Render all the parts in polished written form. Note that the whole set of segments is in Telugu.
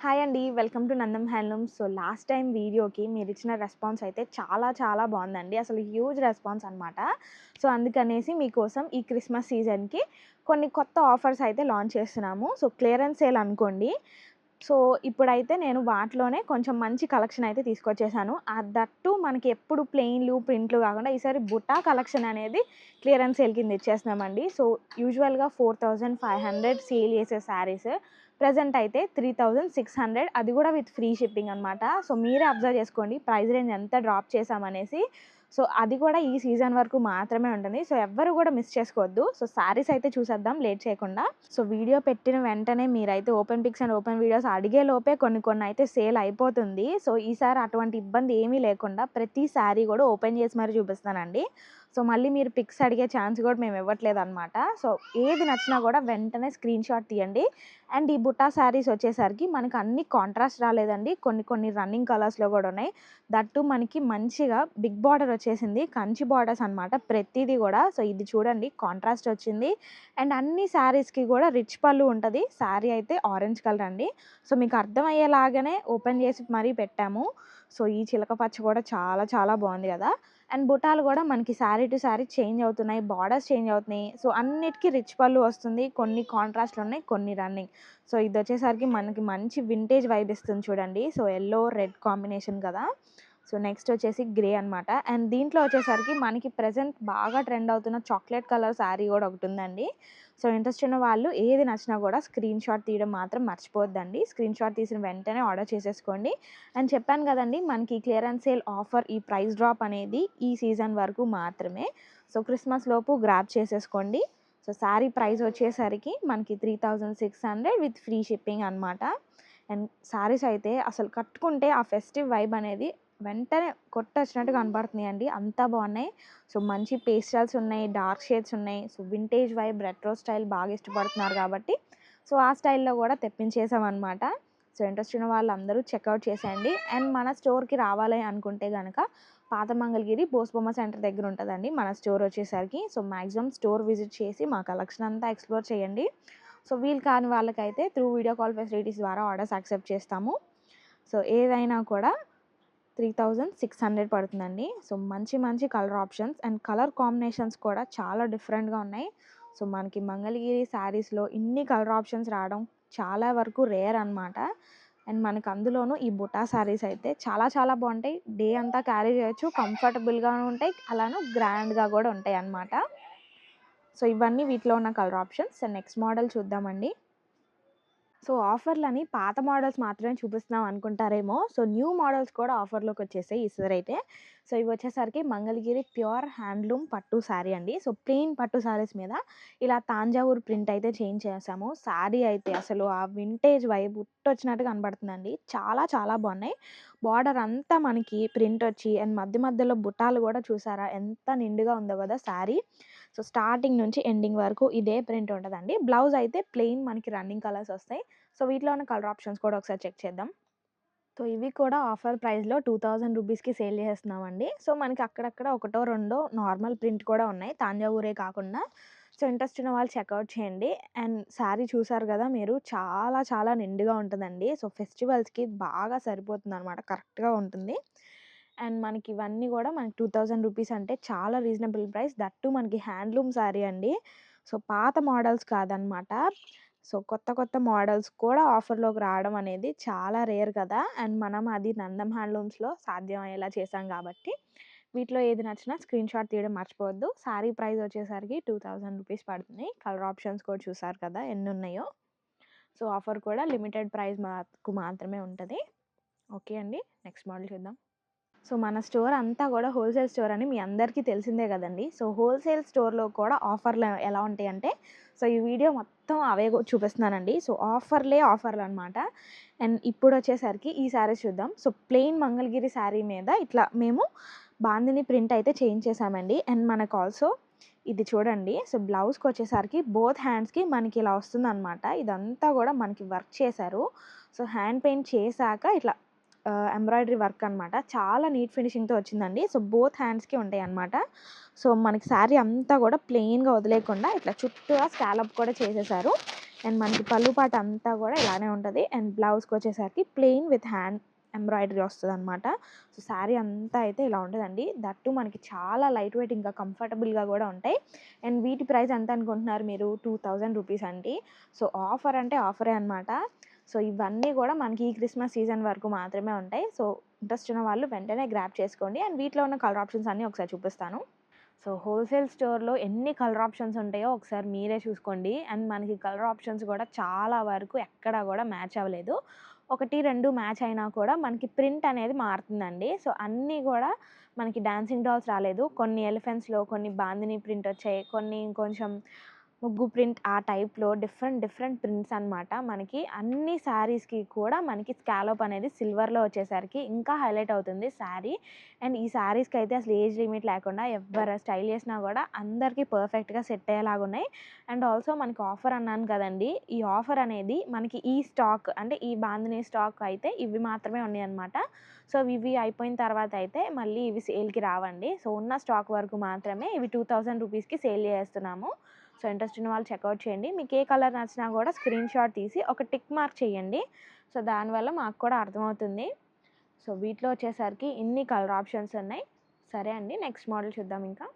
హాయ్ అండి. Welcome to Nandam handlooms. So, last time వీడియోకి మీరిచ్చిన రెస్పాన్స్ అయితే చాలా చాలా బావుందండి. అసలు హ్యూజ్ రెస్పాన్స్ అనమాట. సో, అందుకనేసి మీకోసం ఈ క్రిస్మస్ సీజన్‌కి కొన్ని కొత్త ఆఫర్స్ అయితే లాంచ్ చేస్తున్నాము. సో, క్లియరెన్స్ సేల్ అనుకోండి. సో, ఇప్పుడైతే నేను వాటిలోనే కొంచెం మంచి కలెక్షన్ అయితే తీసుకొచ్చేసాను. దట్టు మనకి ఎప్పుడు ప్లెయిన్‌లు, ప్రింట్‌లు కాకుండా ఈసారి బుటా కలెక్షన్ అనేది క్లియరెన్స్ సేల్ కింద ఇచ్చేస్తున్నామండి. సో, యూజువల్‌గా 4500 సేల్ చేసే శారీస్ ప్రెజెంట్ అయితే 3600, అది కూడా విత్ ఫ్రీ షిప్పింగ్ అనమాట. సో, మీరే అబ్జర్వ్ చేసుకోండి ప్రైస్ రేంజ్ ఎంత డ్రాప్ చేశామనేసి. సో, అది కూడా ఈ సీజన్ వరకు మాత్రమే ఉంటుంది. సో, ఎవ్వరు కూడా మిస్ చేసుకోవద్దు. సో, శారీస్ అయితే చూసేద్దాం లేట్ చేయకుండా. సో, వీడియో పెట్టిన వెంటనే మీరైతే open pics and open videos అడిగే లోపే కొన్ని అయితే సేల్ అయిపోతుంది. సో, ఈసారి అటువంటి ఇబ్బంది ఏమీ లేకుండా ప్రతి శారీ కూడా ఓపెన్ చేసి మరి చూపిస్తానండి. సో, మళ్ళీ మీరు పిక్స్ అడిగే ఛాన్స్ కూడా మేము ఇవ్వట్లేదనమాట. సో, ఏది నచ్చినా కూడా వెంటనే స్క్రీన్‌షాట్ తీయండి. అండ్ ఈ బుట్టా శారీస్ వచ్చేసరికి మనకు అన్ని కాంట్రాస్ట్ రాలేదండి. కొన్ని రన్నింగ్ కలర్స్‌లో కూడా ఉన్నాయి. దట్టు మనకి మంచిగా బిగ్ బార్డర్ వచ్చేసింది. కంచి బార్డర్స్ అనమాట ప్రతీది కూడా. సో, ఇది చూడండి కాంట్రాస్ట్ వచ్చింది. అండ్ అన్ని శారీస్‌కి కూడా రిచ్ పళ్ళు ఉంటది. శారీ అయితే ఆరెంజ్ కలర్ అండి. సో, మీకు అర్థమయ్యేలాగానే ఓపెన్ చేసి మరీ పెట్టాము. సో, ఈ చిలక పచ్చ కూడా చాలా చాలా బాగుంది కదా! అండ్ బుటాలు కూడా మనకి శారీ టు శారీ చేంజ్ అవుతున్నాయి. బార్డర్స్ చేంజ్ అవుతున్నాయి. సో, అన్నిటికి రిచ్ పళ్ళు వస్తుంది. కొన్ని కాంట్రాస్ట్‌లో ఉన్నాయి. కొన్ని రన్నింగ్. సో, ఇదొచ్చేసరికి మనకి మంచి వింటేజ్ వైబ్ ఇస్తుంది చూడండి. సో, యెల్లో, రెడ్ కాంబినేషన్ కదా! సో, నెక్స్ట్ వచ్చేసి గ్రే అనమాట. అండ్ దీంట్లో వచ్చేసరికి మనకి ప్రెజెంట్ బాగా ట్రెండ్ అవుతున్న చాక్లేట్ కలర్ శారీ కూడా ఒకటుందండి. సో, ఇంట్రెస్ట్ ఉన్న వాళ్ళు ఏది నచ్చినా కూడా స్క్రీన్‌షాట్ తీయడం మాత్రం మర్చిపోవద్దండి. స్క్రీన్‌షాట్ తీసిన వెంటనే ఆర్డర్ చేసేసుకోండి. అండ్ చెప్పాను కదండీ మనకి క్లియరెన్స్ సేల్ ఆఫర్ ఈ ప్రైస్ డ్రాప్ అనేది ఈ సీజన్ వరకు మాత్రమే. సో, క్రిస్మస్ లోపు గ్రాబ్ చేసేసుకోండి. సో, శారీ ప్రైస్ వచ్చేసరికి మనకి 3600 విత్ ఫ్రీ షిప్పింగ్ అనమాట. అండ్ శారీస్ అయితే అసలు కట్టుకుంటే ఆ ఫెస్టివ్ వైబ్ అనేది వెంటనే కొట్టొచ్చినట్టు కనపడుతున్నాయండి. అంతా బాగున్నాయి. సో, మంచి పేస్టల్స్ ఉన్నాయి, డార్క్ షేడ్స్ ఉన్నాయి. So, vintage vibe, retro style బాగా ఇష్టపడుతున్నారు కాబట్టి సో, ఆ స్టైల్‌లో కూడా తెప్పించేసామనమాట. సో, ఇంట్రెస్ట్ ఉన్న వాళ్ళందరూ చెక్‌ఔట్ చేసేయండి. అండ్ మన స్టోర్‌కి రావాలి అనుకుంటే గనక పాత మంగళగిరి బోస్బొమ్మ సెంటర్ దగ్గర ఉంటదండి మన స్టోర్ వచ్చేసరికి. సో, మాక్సిమం స్టోర్ విజిట్ చేసి మా కలెక్షన్ అంతా ఎక్స్‌ప్లోర్ చేయండి. సో, వీలు కాని వాళ్ళకైతే త్రూ వీడియో కాల్ ఫెసిలిటీస్ ద్వారా ఆర్డర్స్ యాక్సెప్ట్ చేస్తాము. సో, ఏదైనా కూడా 3600 పడుతుందండి. సో, మంచి మంచి colour options and colour combinations కూడా చాలా డిఫరెంట్‌గా ఉన్నాయి. సో, మనకి మంగళగిరి శారీస్‌లో ఇన్ని కలర్ ఆప్షన్స్ రావడం చాలా వరకు రేర్ అనమాట. అండ్ మనకు అందులోనూ ఈ బుటా శారీస్ అయితే చాలా చాలా బాగుంటాయి. డే అంతా క్యారీ చేయొచ్చు. కంఫర్టబుల్‌గాను ఉంటాయి. అలానే గ్రాండ్‌గా కూడా ఉంటాయన్నమాట. సో, ఇవన్నీ వీటిలో ఉన్న colour options. So, next model చూద్దామండి. సో, ఆఫర్‌లని పాత మోడల్స్ మాత్రమే చూపిస్తున్నాం అనుకుంటారేమో. సో, న్యూ మోడల్స్ కూడా ఆఫర్‌లోకొచ్చేసాయి ఈసారైతే. సో, ఇవొచ్చేసరికి మంగళగిరి ప్యూర్ హ్యాండ్లూమ్ పట్టు శారీ అండి. సో, ప్లెయిన్ పట్టు శారీస్ మీద ఇలా తాంజావూరు ప్రింట్ అయితే చేంజ్ చేసాము. శారీ అయితే అసలు ఆ వింటేజ్ వైబ్ ఉట్టొచ్చినట్టు కనపడుతుందండి. చాలా చాలా బాగున్నాయి. బార్డర్ అంతా మనకి ప్రింట్ వచ్చి అండ్ మధ్య మధ్యలో బుటాలు కూడా చూసారా ఎంత నిండుగా ఉందో కదా శారీ. సో, స్టార్టింగ్ నుంచి ఎండింగ్ వరకు ఇదే ప్రింట్ ఉంటదండి. బ్లౌజ్ అయితే ప్లెయిన్ మనకి రన్నింగ్ కలర్స్ వస్తాయి. సో, వీటిలో ఉన్న కలర్ ఆప్షన్స్ కూడా ఒకసారి చెక్ చేద్దాం. సో, ఇవి కూడా ఆఫర్ ప్రైస్‌లో 2000 రూపీస్‌కి సేల్ చేసేస్తున్నామండి. సో, మనకి అక్కడక్కడ ఒకటో, రెండో నార్మల్ ప్రింట్ కూడా ఉన్నాయి. తాంజావూరే కాకుండా. సో, ఇంట్రెస్ట్ ఉన్న వాళ్ళు చెక్‌ఔట్ చేయండి. అండ్ శారీ చూసారు గదా మీరు, చాలా చాలా నిండుగా ఉంటదండి. సో, ఫెస్టివల్స్‌కి బాగా సరిపోతుందనమాట. కరెక్ట్‌గా ఉంటుంది. అండ్ మనకి ఇవన్నీ గూడా మనకి 2000 రూపీస్ అంటే చాలా రీజనబుల్ ప్రైస్. దట్ టూ మనకి హ్యాండ్లూమ్ శారీ అండి. సో, పాత మోడల్స్ కాదనమాట. సో, కొత్త మోడల్స్ కూడా ఆఫర్‌లోకి రావడం అనేది చాలా రేర్ కదా! అండ్ మనం అది నందం హ్యాండ్లూమ్స్‌లో సాధ్యం అయ్యేలా చేశాం గాబట్టి, వీటిలో ఏది నచ్చినా స్క్రీన్‌షాట్ తీయడం మర్చిపోవద్దు. శారీ ప్రైస్ వచ్చేసరికి 2000 రూపీస్ పడుతుంది. కలర్ ఆప్షన్స్ కూడా చూసారు కదా ఎన్నున్నాయో. సో, ఆఫర్ కూడా లిమిటెడ్ ప్రైస్ మాత్రమే ఉంటది. ఓకే అండి. నెక్స్ట్ మోడల్ చూద్దాం. సో, మన స్టోర్ అంతా గూడా హోల్‌సేల్ స్టోర్ అని మీ అందరికీ తెలిసిందే గదండీ. సో, హోల్‌సేల్ స్టోర్‌లో కూడా ఆఫర్‌లు ఎలా ఉంటాయంటే, సో, ఈ వీడియో మొత్తం అవే చూపిస్తున్నానండి. సో, ఆఫర్‌లనమాట. అండ్ ఇప్పుడొచ్చేసరికి ఈ శారీస్ చూద్దాం. సో, ప్లెయిన్ మంగళగిరి శారీ మీద ఇట్లా మేము బాందిని ప్రింట్ అయితే చేంజ్ చేశామండి. అండ్ మనకు ఆల్సో ఇది చూడండి. సో, బ్లౌజ్‌కొచ్చేసరికి బోత్ హ్యాండ్స్‌కి మనకి ఇలా వస్తుందనమాట. ఇదంతా గూడా మనకి వర్క్ చేశారు. సో, హ్యాండ్ పెయింట్ చేశాక ఇట్లా ఎంబ్రాయిడరీ వర్క్ అనమాట. చాలా నీట్ ఫినిషింగ్‌తో వచ్చిందండి. సో, బోత్ హ్యాండ్స్‌కి ఉంటాయన్నమాట. సో, మనకి శారీ అంతా కూడా ప్లెయిన్‌గా వదిలేయకుండా ఇట్లా చుట్టూరా స్కాలప్ కూడా చేసేసారు. అండ్ మనకి పళ్ళు పాట అంతా కూడా ఇలానే ఉంటది. అండ్ బ్లౌజ్‌కి వచ్చేసరికి ప్లెయిన్ విత్ హ్యాండ్ ఎంబ్రాయిడరీ వస్తదనమాట. సో, శారీ అంతా అయితే ఇలా ఉంటదండి. దట్ టూ మనకి చాలా లైట్ వెయిట్ ఇంకా కంఫర్టబుల్‌గా కూడా ఉంటాయి. అండ్ వీటి ప్రైస్ ఎంత అనుకుంటున్నారు మీరు? 2000 రూపీస్ అండి. సో, ఆఫర్ అంటే ఆఫరే అనమాట. సో, ఇవన్నీ కూడా మనకి ఈ క్రిస్మస్ సీజన్ వరకు మాత్రమే ఉంటాయి. సో, ఇంట్రెస్ట్ ఉన్న వాళ్ళు వెంటనే గ్రాబ్ చేసుకోండి. అండ్ వీటిలో ఉన్న కలర్ ఆప్షన్స్ అన్నీ ఒకసారి చూపిస్తాను. సో, హోల్‌సేల్ స్టోర్‌లో ఎన్ని కలర్ ఆప్షన్స్ ఉంటాయో ఒకసారి మీరే చూసుకోండి. అండ్ మనకి కలర్ ఆప్షన్స్ కూడా చాలా వరకు ఎక్కడా కూడా మ్యాచ్ అవ్వలేదు. 1, 2 మ్యాచ్ అయినా కూడా మనకి ప్రింట్ అనేది మారుతుందండి. సో, అన్నీ కూడా మనకి డాన్సింగ్ డాల్స్ రాలేదు. కొన్ని ఎలిఫెంట్స్‌లో, కొన్ని బాందిని ప్రింట్ వచ్చాయి. కొన్ని ఇంకొంచెం ముగ్గు ప్రింట్ ఆ టైప్‌లో డిఫరెంట్ ప్రింట్స్ అనమాట. మనకి అన్ని శారీస్‌కి కూడా మనకి స్కాలప్ అనేది సిల్వర్‌లో వచ్చేసరికి ఇంకా హైలైట్ అవుతుంది శారీ. అండ్ ఈ శారీస్‌కి అయితే అసలు ఏజ్ లిమిట్ లేకుండా ఎవ్వరు స్టైల్ చేసినా కూడా అందరికీ పర్ఫెక్ట్‌గా సెట్ అయ్యేలాగా ఉన్నాయి. అండ్ ఆల్సో మనకి ఆఫర్ అన్నాను కదండీ! ఈ ఆఫర్ అనేది మనకి ఈ స్టాక్ అంటే ఈ బాందిని స్టాక్ అయితే ఇవి మాత్రమే ఉన్నాయన్నమాట. సో, ఇవి అయిపోయిన తర్వాత అయితే మళ్ళీ ఇవి సేల్‌కి రావండి. సో, ఉన్న స్టాక్ వరకు మాత్రమే ఇవి 2000 రూపీస్‌కి సేల్ చేస్తున్నాము. సో, ఇంట్రెస్ట్ ఉన్న వాళ్ళు చెక్‌ఔట్ చేయండి. మీకు ఏ కలర్ నచ్చినా కూడా స్క్రీన్‌షాట్ తీసి ఒక టిక్ మార్క్ చేయండి. సో, దానివల్ల మాకు కూడా అర్థమవుతుంది. సో, వీటిలో వచ్చేసరికి ఇన్ని కలర్ ఆప్షన్స్ ఉన్నాయి. సరే అండి. నెక్స్ట్ మోడల్ చూద్దాం ఇంకా.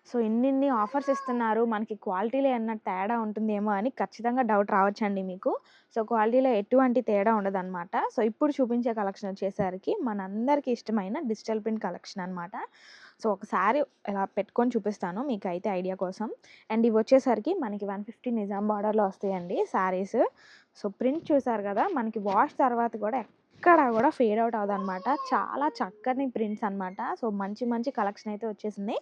సో, ఇన్నిన్ని ఆఫర్స్ ఇస్తున్నారు. మనకి క్వాలిటీలో ఏమన్నా తేడా ఉంటుందేమో అని ఖచ్చితంగా డౌట్ రావచ్చండి మీకు. సో, క్వాలిటీలో ఎటువంటి తేడా ఉండదనమాట. సో, ఇప్పుడు చూపించే కలెక్షన్ వచ్చేసరికి మనందరికీ ఇష్టమైన డిజిటల్ ప్రింట్ కలెక్షన్ అనమాట. సో, ఒకసారి ఇలా పెట్టుకొని చూపిస్తాను మీకైతే ఐడియా కోసం. అండ్ ఇవి వచ్చేసరికి మనకి 150 నిజాం బార్డర్‌లో వస్తాయండి శారీస్. సో, ప్రింట్ చూసారు కదా! మనకి వాష్ తర్వాత కూడా ఎక్కడ కూడా ఫేడ్ అవుట్ అవ్వదనమాట. చాలా చక్కని ప్రింట్స్ అనమాట. సో, మంచి కలెక్షన్ అయితే వచ్చేసింది.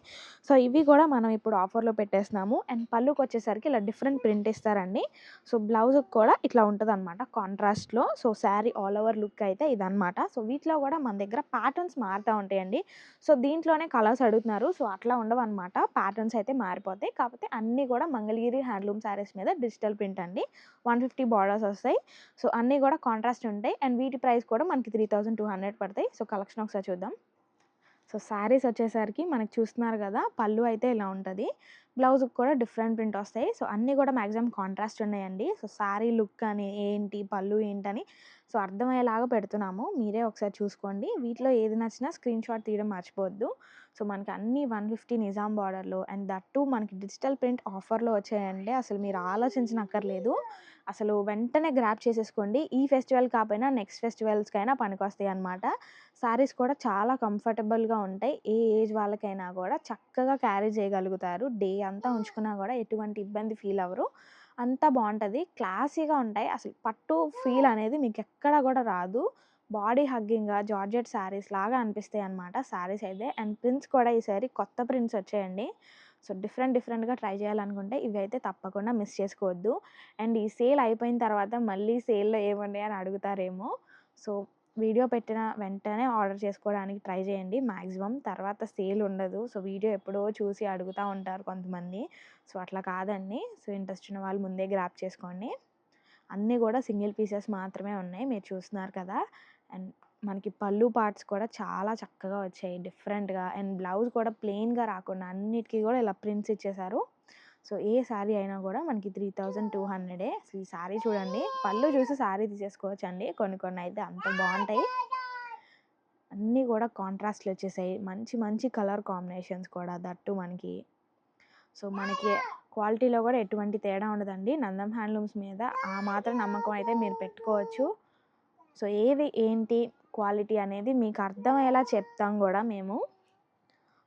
సో, ఇవి కూడా మనం ఇప్పుడు ఆఫర్‌లో పెట్టేస్తున్నాము. అండ్ పళ్ళుకొచ్చేసరికి ఇలా డిఫరెంట్ ప్రింట్ ఇస్తారండి. సో, బ్లౌజ్‌కి కూడా ఇట్లా ఉంటదనమాట కాంట్రాస్ట్‌లో. So, sari all over look అయితే ఇదనమాట. సో, వీటిలో కూడా మన దగ్గర ప్యాటర్న్స్ మారుతా ఉంటాయండి. సో, దీంట్లోనే కలర్స్ అడుగుతున్నారు. సో, అట్లా ఉండవనమాట. ప్యాటర్న్స్ అయితే మారిపోతాయి. కాకపోతే అన్నీ కూడా మంగళగిరి హ్యాండ్లూమ్ శారీస్ మీద డిజిటల్ ప్రింట్ అండి. 150 బార్డర్స్ వస్తాయి. సో, అన్నీ కూడా కాంట్రాస్ట్ ఉంటాయి. అండ్ వీటి ప్రైస్ కూడా మనకి 3200 పడతాయి. సో, కలెక్షన్ ఒకసారి చూద్దాం. సో, శారీస్ వచ్చేసరికి మనకి చూస్తున్నారు గదా! పళ్ళు అయితే ఇలా ఉంటది. బ్లౌజ్‌కి కూడా డిఫరెంట్ ప్రింట్ వస్తాయి. సో, అన్నీ కూడా మాక్సిమం కాంట్రాస్ట్ ఉన్నాయండి. సో, శారీ లుక్ అని ఏంటి, పళ్ళు ఏంటని సో, అర్థమయ్యేలాగా పెడుతున్నాము. మీరే ఒకసారి చూసుకోండి. వీటిలో ఏది నచ్చినా స్క్రీన్‌షాట్ తీయడం మర్చిపోవద్దు. సో, మనకి అన్నీ 150 నిజాం బార్డర్‌లో అండ్ దట్ టూ మనకి డిజిటల్ ప్రింట్ ఆఫర్‌లో వచ్చాయండి. అసలు మీరు ఆలోచించనక్కర్లేదు. అసలు వెంటనే గ్రాబ్ చేసేసుకోండి. ఈ ఫెస్టివల్ కాపోయినా నెక్స్ట్ ఫెస్టివల్స్‌కైనా పనికొస్తాయన్నమాట. శారీస్ కూడా చాలా కంఫర్టబుల్‌గా ఉంటాయి. ఏ ఏజ్ వాళ్ళకైనా కూడా చక్కగా క్యారీ చేయగలుగుతారు. డే అంతా ఉంచుకున్నా కూడా ఎటువంటి ఇబ్బంది ఫీల్ అవ్వరు. అంతా బావుంటది. క్లాసీగా ఉంటాయి. అసలు పట్టు ఫీల్ అనేది మీకెక్కడ కూడా రాదు. బాడీ హగ్గింగ్‌గా జార్జెట్ శారీస్ లాగా అనిపిస్తాయన్నమాట శారీస్ అయితే. అండ్ ప్రింట్స్ కూడా ఈసారి కొత్త ప్రింట్స్ వచ్చాయండి. సో, డిఫరెంట్‌గా ట్రై చేయాలనుకుంటే ఇవైతే తప్పకుండా మిస్ చేసుకోవద్దు. అండ్ ఈ సేల్ అయిపోయిన తర్వాత మళ్ళీ సేల్‌లో ఏమున్నాయి అని అడుగుతారేమో. సో, వీడియో పెట్టిన వెంటనే ఆర్డర్ చేసుకోవడానికి ట్రై చేయండి మాక్సిమం. తర్వాత సేల్ ఉండదు. సో, వీడియో ఎప్పుడో చూసి అడుగుతా ఉంటారు కొంతమంది. సో, అట్లా కాదండి. సో, ఇంట్రెస్ట్ ఉన్న వాళ్ళు ముందే గ్రాబ్ చేసుకోండి. అన్నీ కూడా సింగిల్ పీసెస్ మాత్రమే ఉన్నాయి. మీరు చూస్తున్నారు కదా! అండ్ మనకి పళ్ళు పార్ట్స్ కూడా చాలా చక్కగా వచ్చాయి డిఫరెంట్‌గా. అండ్ బ్లౌజ్ కూడా ప్లెయిన్‌గా రాకుండా అన్నిటికి కూడా ఇలా ప్రింట్స్ ఇచ్చేశారు. సో, ఏ శారీ అయినా కూడా మనకి 3200 అసలు ఈ శారీ చూడండి. పళ్ళు చూసి శారీ తీసేసుకోవచ్చండి. కొన్ని అయితే అంత బావుంటాయి. అన్నీ కూడా కాంట్రాస్ట్‌లు వచ్చేసాయి. మంచి కలర్ కాంబినేషన్స్ కూడా దట్ టూ మనకి. సో, మనకి క్వాలిటీలో కూడా ఎటువంటి తేడా ఉండదండి. నందం హ్యాండ్లూమ్స్ మీద ఆ మాత్రం నమ్మకం అయితే మీరు పెట్టుకోవచ్చు. సో, ఏది ఏంటి క్వాలిటీ అనేది మీకు అర్థమయ్యేలా చెప్తాం గూడా మేము.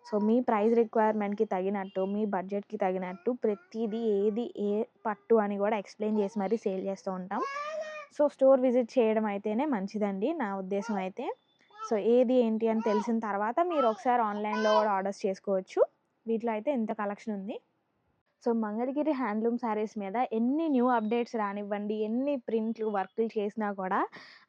సో, మీ ప్రైస్ రిక్వైర్మెంట్‌కి తగినట్టు, మీ బడ్జెట్‌కి తగినట్టు ప్రతీదీ ఏది ఏ పట్టు అని గూడా ఎక్స్‌ప్లెయిన్ చేసి మరీ సేల్ చేస్తూ ఉంటాం. సో, స్టోర్ విజిట్ చేయడం అయితేనే మంచిదండి నా ఉద్దేశం అయితే. సో, ఏది ఏంటి అని తెలిసిన తర్వాత మీరు ఒకసారి ఆన్‌లైన్‌లో కూడా ఆర్డర్స్ చేసుకోవచ్చు. వీటిలో అయితే ఇంత కలెక్షన్ ఉంది. సో, మంగళగిరి హ్యాండ్లూమ్ శారీస్ మీద ఎన్ని న్యూ అప్డేట్స్ రానివ్వండి, ఎన్ని ప్రింట్లు, వర్కులు చేసినా కూడా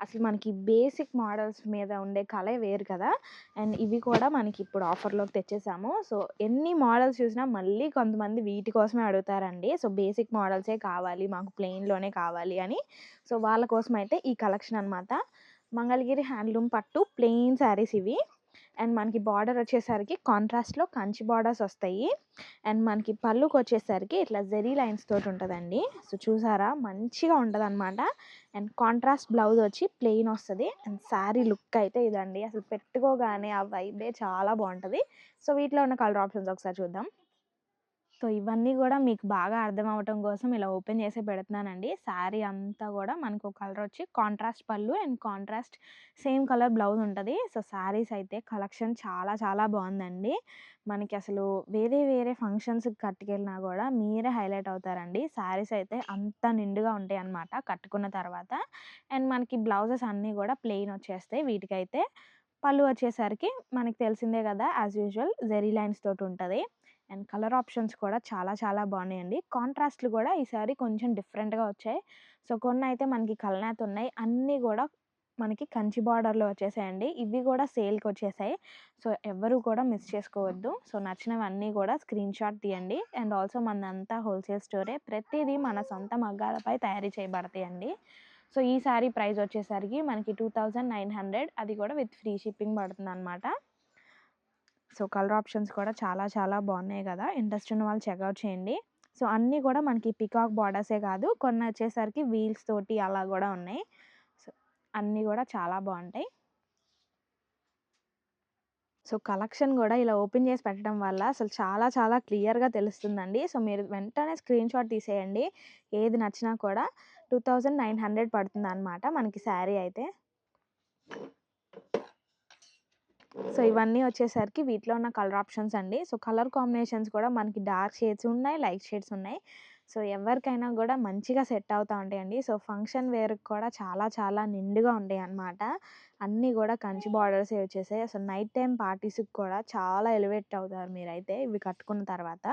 అసలు మనకి బేసిక్ మోడల్స్ మీద ఉండే కళే వేరు కదా! అండ్ ఇవి కూడా మనకి ఇప్పుడు ఆఫర్‌లోకి తెచ్చేసాము. సో, ఎన్ని మోడల్స్ చూసినా మళ్ళీ కొంతమంది వీటి కోసమే అడుగుతారండి. సో, బేసిక్ మోడల్సే కావాలి, మాకు ప్లెయిన్‌లోనే కావాలి అని. సో, వాళ్ళ కోసమైతే ఈ కలెక్షన్ అనమాట. మంగళగిరి హ్యాండ్లూమ్ పట్టు ప్లెయిన్ శారీస్ ఇవి. అండ్ మనకి బార్డర్ వచ్చేసరికి కాంట్రాస్ట్‌లో కంచి బార్డర్స్ వస్తాయి. అండ్ మనకి పళ్ళుకొచ్చేసరికి ఇట్లా జెరీ లైన్స్ తోటి ఉంటదండి. సో, చూసారా మంచిగా ఉంటదనమాట. అండ్ కాంట్రాస్ట్ బ్లౌజ్ వచ్చి ప్లెయిన్ వస్తది. అండ్ శారీ లుక్ అయితే ఇదండి. అసలు పెట్టుకోగానే ఆ వైబే చాలా బావుంటది. సో, వీటిలో ఉన్న కలర్ ఆప్షన్స్ ఒకసారి చూద్దాం. సో, ఇవన్నీ గూడా మీకు బాగా అర్థం అవ్వటం కోసం ఇలా ఓపెన్ చేసే పెడుతున్నానండి. శారీ అంతా గూడా మనకు కలర్ వచ్చి కాంట్రాస్ట్ పళ్ళు and contrast same colour blouse ఉంటది. సో, శారీస్ అయితే కలెక్షన్ చాలా చాలా బావుందండి. మనకి అసలు వేరే వేరే ఫంక్షన్స్‌కి కట్టుకెళ్ళినా గూడా మీరే హైలైట్ అవుతారండి. శారీస్ అయితే అంత నిండుగా ఉంటాయన్నమాట కట్టుకున్న తర్వాత. అండ్ మనకి బ్లౌజెస్ అన్నీ గూడా ప్లెయిన్ వచ్చేస్తాయి వీటికైతే. పళ్ళు వచ్చేసరికి మనకి తెలిసిందే గదా! యాజ్ యూజువల్ జెరీ లైన్స్ తోటి ఉంటది. అండ్ కలర్ ఆప్షన్స్ కూడా చాలా చాలా బాగున్నాయండి. కాంట్రాస్ట్‌లు గూడా ఈసారి కొంచెం డిఫరెంట్‌గా వచ్చాయి. సో, కొన్నయితే మనకి కల్నేత ఉన్నాయి. అన్నీ గూడా మనకి కంచి బార్డర్‌లో వచ్చేసాయండి. ఇవి గూడా సేల్‌కొచ్చేసాయి. సో, ఎవ్వరు కూడా మిస్ చేసుకోవద్దు. సో, నచ్చినవన్నీ గూడా స్క్రీన్ షాట్ తీయండి. అండ్ ఆల్సో మనదంతా హోల్‌సేల్ స్టోరే. ప్రతీదీ మన సొంత మగ్గాలపై తయారీ చేయబడతాయండి. సో, ఈ సారీ ప్రైస్ వచ్చేసరికి మనకి 2900 అది కూడా విత్ ఫ్రీ షిప్పింగ్ పడుతుందనమాట. సో, కలర్ ఆప్షన్స్ కూడా చాలా చాలా బాగున్నాయి గదా! ఇంట్రెస్ట్ ఉన్న వాళ్ళు చెక్‌ఔట్ చేయండి. సో, అన్నీ గూడా మనకి పీకాక్ బార్డర్సే కాదు, కొన్నొచ్చేసరికి వీల్స్ తోటి అలా గూడా ఉన్నాయి. సో, అన్నీ గూడా చాలా బావుంటాయి. సో, కలెక్షన్ గూడా ఇలా ఓపెన్ చేసి పెట్టడం వల్ల అసలు చాలా చాలా క్లియర్‌గా తెలుస్తుందండి. సో, మీరు వెంటనే స్క్రీన్ షాట్ తీసేయండి. ఏది నచ్చినా కూడా 2900 పడుతుందనమాట మనకి శారీ అయితే. సో, ఇవన్నీ వచ్చేసరికి వీటిలో ఉన్న కలర్ ఆప్షన్స్ అండి. సో, కలర్ కాంబినేషన్స్ కూడా మనకి డార్క్ షేడ్స్ ఉన్నాయి, లైట్ షేడ్స్ ఉన్నాయి. సో, ఎవరికైనా గూడా మంచిగా సెట్ అవుతా ఉంటాయండి. సో, ఫంక్షన్ వేర్‌కి కూడా చాలా చాలా నిండుగా ఉంటాయన్నమాట. అన్నీ గూడా కంచి బార్డర్సే వచ్చేసాయి. అసలు నైట్ టైమ్ పార్టీస్‌కి కూడా చాలా ఎలివేట్ అవుతారు మీరైతే ఇవి కట్టుకున్న తర్వాత.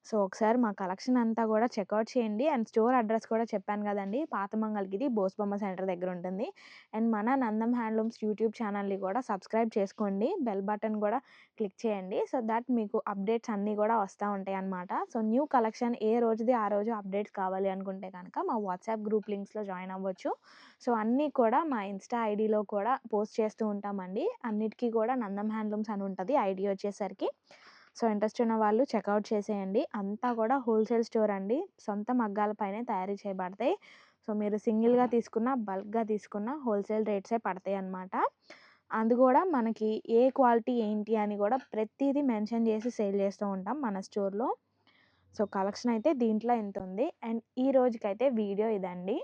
సో, ఒకసారి మా కలెక్షన్ అంతా గూడా చెక్‌ఔట్ చేయండి. అండ్ స్టోర్ అడ్రెస్ కూడా చెప్పాను గదండీ! పాత మంగళగిరి బోస్బొమ్మ సెంటర్ దగ్గర ఉంటుంది. అండ్ మన నందం హ్యాండ్లూమ్స్ యూట్యూబ్ ఛానల్‌ని గూడా సబ్స్క్రైబ్ చేసుకోండి. బెల్ బటన్ గూడా క్లిక్ చేయండి. సో దట్ మీకు అప్డేట్స్ అన్నీ గూడా వస్తా ఉంటాయన్నమాట. సో, న్యూ కలెక్షన్ ఏ రోజుది ఆ రోజు అప్డేట్స్ కావాలి అనుకుంటే గనక మా వాట్సాప్ గ్రూప్ లింక్స్‌లో జాయిన్ అవ్వచ్చు. సో, అన్నీ కూడా మా ఇన్‌స్టా ఐడీలో కూడా పోస్ట్ చేస్తూ ఉంటామండి. అన్నిటికి గూడా నందం హ్యాండ్లూమ్స్ అని ఉంటది ఐడీ వచ్చేసరికి. సో, ఇంట్రెస్ట్ ఉన్న వాళ్ళు చెక్‌ఔట్ చేసేయండి. అంతా కూడా హోల్‌సేల్ స్టోర్ అండి. సొంత మగ్గాల పైనే తయారు చేయబడతాయి. సో, మీరు సింగిల్‌గా తీసుకున్నా, బల్క్‌గా తీసుకున్నా హోల్‌సేల్ రేట్సే పడతాయన్నమాట. అది గూడా మనకి ఏ క్వాలిటీ ఏంటి అని గూడా ప్రతీదీ మెన్షన్ చేసి సేల్ చేస్తూ ఉంటాం మన స్టోర్‌లో. సో, కలెక్షన్ అయితే దీంట్లో ఇంతుంది. అండ్ ఈ రోజుకైతే వీడియో ఇదండి.